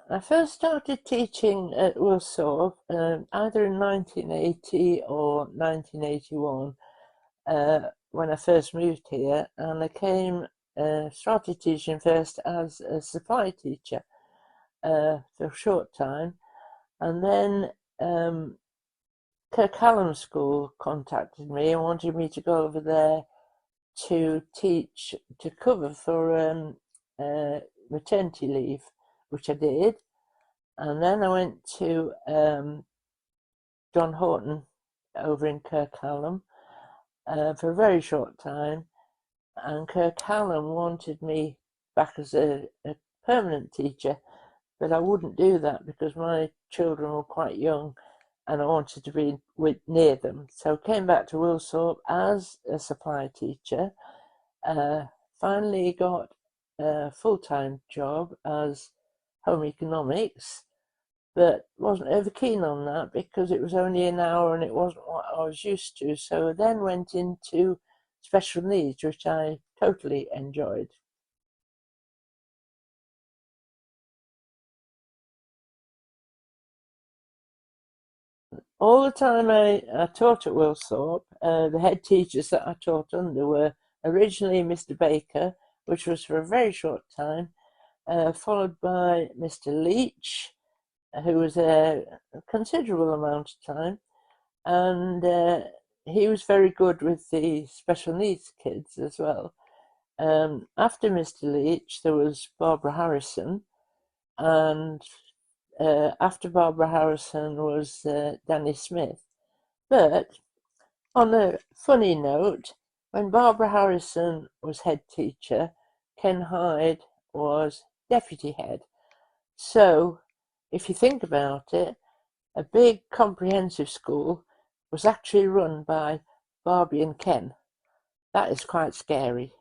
I first started teaching at Wilsthorpe either in 1980 or 1981 when I first moved here, and I started teaching first as a supply teacher for a short time, and then Kirkcallam School contacted me and wanted me to go over there to teach, to cover for maternity leave, which I did. And then I went to John Horton over in Kirkcallam for a very short time. And Kirkcallam wanted me back as a permanent teacher, but I wouldn't do that because my children were quite young and I wanted to be near them. So I came back to Wilsthorpe as a supply teacher, finally got a full-time job as home economics, but wasn't over keen on that because it was only an hour and it wasn't what I was used to. So I then went into special needs, which I totally enjoyed. All the time I taught at Wilsthorpe, the head teachers that I taught under were originally Mr. Baker, which was for a very short time, followed by Mr. Leach, who was there a considerable amount of time, and he was very good with the special needs kids as well. After Mr. Leach, there was Barbara Harrison, and after Barbara Harrison was Danny Smith. But on a funny note, when Barbara Harrison was head teacher, Ken Hyde was deputy head. So, if you think about it, a big comprehensive school was actually run by Barbie and Ken. That is quite scary.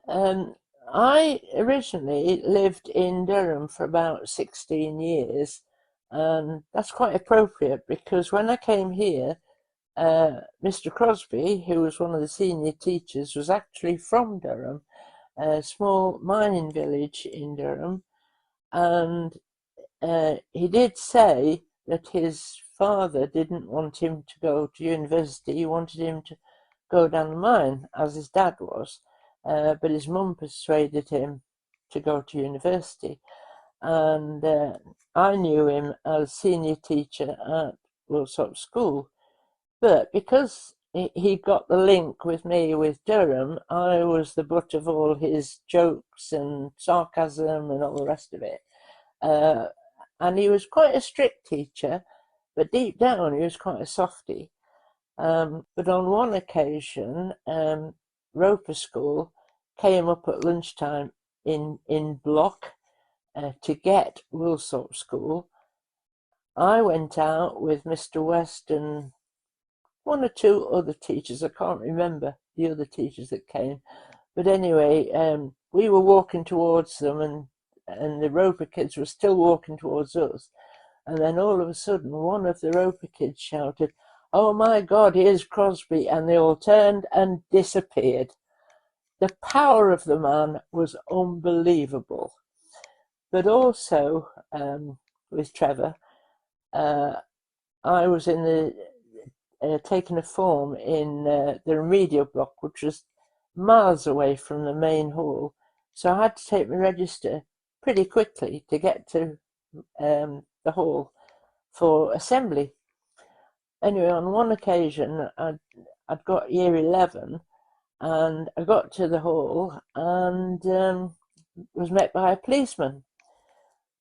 Um, I originally lived in Durham for about 16 years, and that's quite appropriate because when I came here, Mr. Crosby, who was one of the senior teachers, was actually from Durham, a small mining village in Durham, and he did say that his father didn't want him to go to university. He wanted him to go down the mine, as his dad was. But his mum persuaded him to go to university. And I knew him as senior teacher at Wilsthorpe School. But because he got the link with me with Durham, I was the butt of all his jokes and sarcasm and all the rest of it. Uh, and he was quite a strict teacher, but deep down he was quite a softie. But on one occasion, Roper School came up at lunchtime in block to get Wilsthorpe School. I went out with Mr. West and one or two other teachers. I can't remember the other teachers that came, but anyway, we were walking towards them, and the Roper kids were still walking towards us. And then all of a sudden, one of the Roper kids shouted, "Oh my God, here's Crosby!" And they all turned and disappeared. The power of the man was unbelievable. But also, with Trevor, uh, I was in the taking a form in the remedial block, which was miles away from the main hall. So I had to take my register pretty quickly to get to the hall for assembly. Anyway, on one occasion, I'd got year 11 and I got to the hall and was met by a policeman.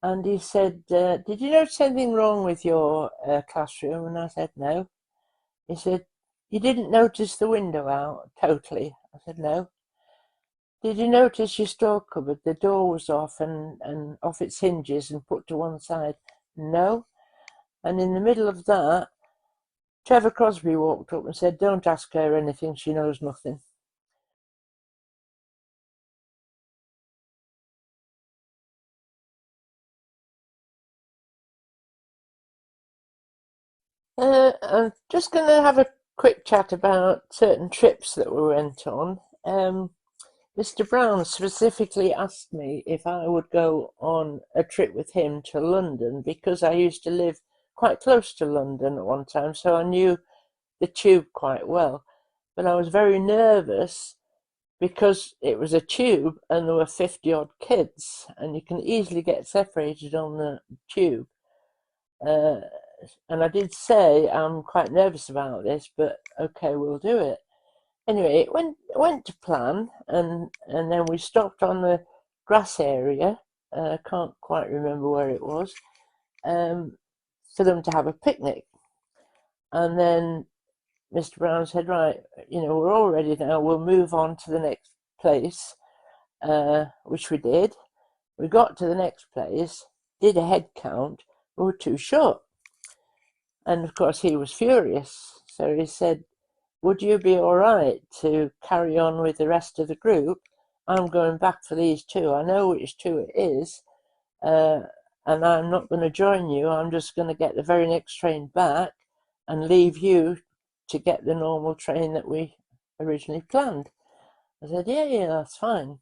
And he said, "Did you notice anything wrong with your classroom?" And I said, "No." He said, "You didn't notice the window out totally?" I said, "No." "Did you notice your store cupboard? The door was off and off its hinges and put to one side?" "No." And in the middle of that, Trevor Crosby walked up and said, "Don't ask her anything, she knows nothing." I'm just going to have a quick chat about certain trips that we went on. Mr. Brown specifically asked me if I would go on a trip with him to London because I used to live quite close to London at one time, so I knew the tube quite well. But I was very nervous because it was a tube and there were 50 odd kids, and you can easily get separated on the tube. Uh, and I did say I'm quite nervous about this, but okay, we'll do it. Anyway, it went to plan, and then we stopped on the grass area. I can't quite remember where it was, um, for them to have a picnic. And then Mr. Brown said, right, we're all ready now. We'll move on to the next place, which we did. We got to the next place, did a head count. We were too short. And of course, he was furious. So he said, would you be all right to carry on with the rest of the group? I'm going back for these two. I know which two it is. Uh, and I'm not going to join you. I'm just going to get the very next train back and leave you to get the normal train that we originally planned. I said, yeah, that's fine.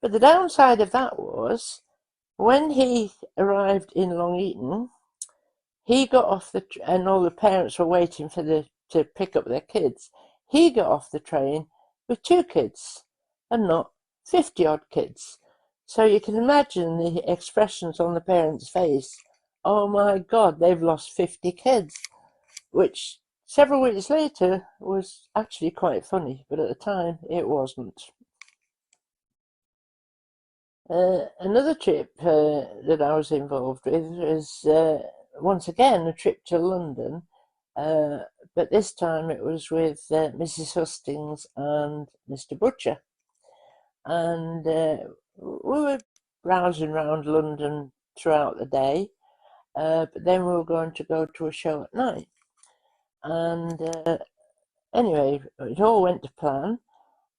But the downside of that was when he arrived in Long Eaton, he got off and all the parents were waiting to pick up their kids. He got off the train with two kids and not 50 odd kids. So you can imagine the expressions on the parents' face. Oh my God, they've lost 50 kids, which several weeks later was actually quite funny, but at the time it wasn't. Another trip that I was involved with was once again a trip to London, uh, but this time it was with Mrs. Hustings and Mr. Butcher. And we were browsing around London throughout the day, but then we were going to go to a show at night. And anyway, it all went to plan,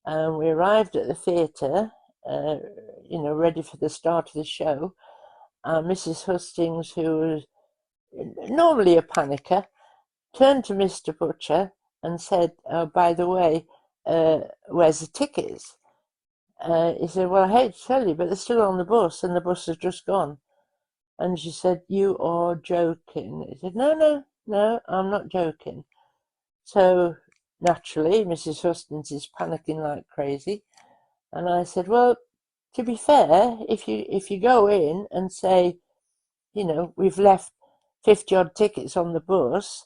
and we arrived at the theatre, ready for the start of the show. And Mrs. Hustings, who was normally a panicker, turned to Mr. Butcher and said, oh, by the way, where's the tickets? He said, well, I hate to tell you, but they're still on the bus and the bus has just gone. And she said, you are joking. He said, no, I'm not joking. So naturally, Mrs. Hustings is panicking like crazy. And I said, well, to be fair, if you go in and say, we've left 50 odd tickets on the bus,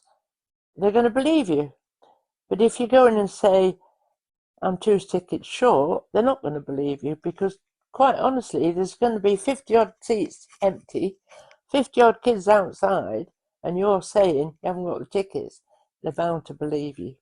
they're going to believe you. But if you go in and say, I'm 2 tickets short, they're not going to believe you because, quite honestly, there's going to be 50 odd seats empty, 50 odd kids outside, and you're saying you haven't got the tickets. They're bound to believe you.